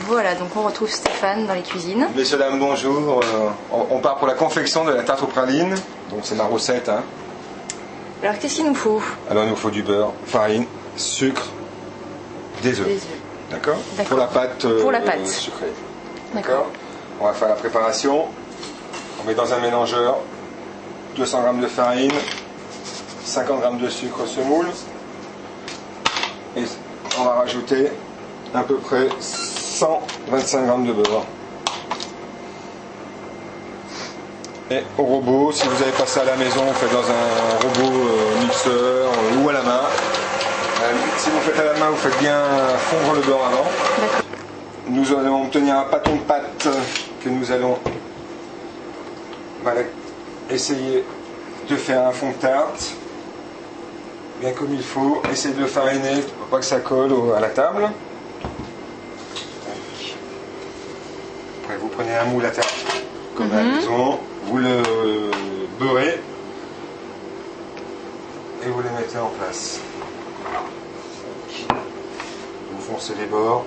Voilà, donc on retrouve Stéphane dans les cuisines. Messieurs, dames, bonjour. On part pour la confection de la tarte aux pralines. Donc c'est ma recette. Hein. Alors qu'est-ce qu'il nous faut? Alors il nous faut du beurre, farine, sucre, des œufs. D'accord. Pour la pâte, sucrée. D'accord. On va faire la préparation. On met dans un mélangeur 200 g de farine, 50 g de sucre semoule. Et on va rajouter à peu près 125 g de beurre. Et au robot, si vous avez pas ça à la maison, vous faites dans un robot mixeur ou à la main. Si vous faites à la main, vous faites bien fondre le beurre avant. Nous allons obtenir un pâton de pâte que nous allons essayer de faire un fond de tarte bien comme il faut. Essayez de le fariner pour pas que ça colle à la table. Après, vous prenez un moule à tarte comme à la maison, vous le beurrez et vous les mettez en place. Vous foncez les bords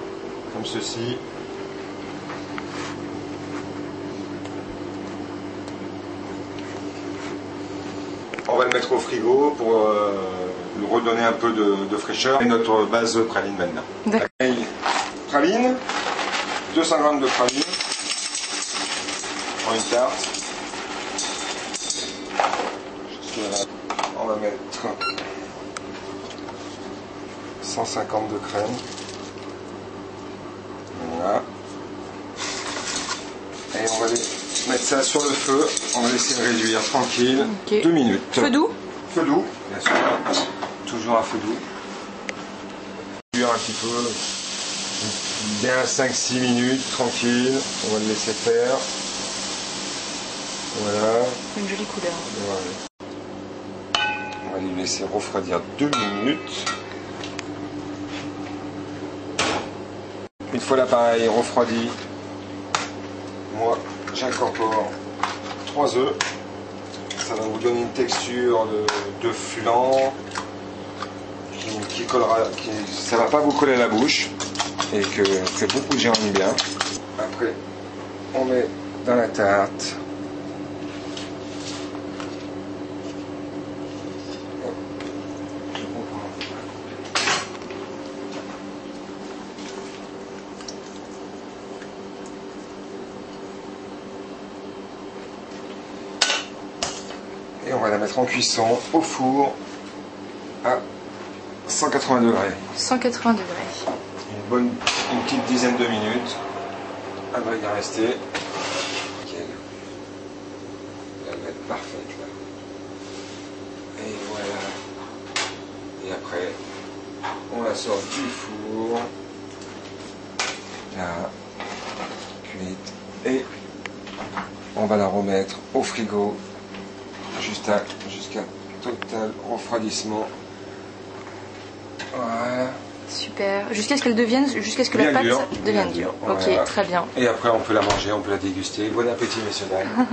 comme ceci. On va le mettre au frigo pour lui redonner un peu de fraîcheur. Et notre base praline maintenant. D'accord. Praline, 200 g de praline pour une tarte. On va mettre 150 de crème. Voilà. Et on va mettre ça sur le feu. On va laisser réduire tranquille. 2 minutes. Feu doux? Feu doux, bien sûr. Toujours à feu doux. Réduire un petit peu. Bien 5-6 minutes, tranquille. On va le laisser faire. Voilà. Une jolie couleur. Voilà. On va lui laisser refroidir 2 minutes. Une fois l'appareil refroidi, moi j'incorpore 3 œufs. Ça va vous donner une texture de flan qui collera, ça va pas vous coller à la bouche et que beaucoup de gens aiment bien. Après, on met dans la tarte. Et on va la mettre en cuisson au four à 180 degrés. 180 degrés. Une petite dizaine de minutes. Elle va y rester. Nickel. Elle va être parfaite là. Et voilà. Et après, on la sort du four. Là, cuite. Et on va la remettre au frigo. Jusqu'à total refroidissement. Voilà. Super. Jusqu'à ce qu'elle devienne, jusqu'à ce que la pâte devienne dure. Ok, voilà. très bien. Et après on peut la manger, on peut la déguster. Bon appétit messieurs dames.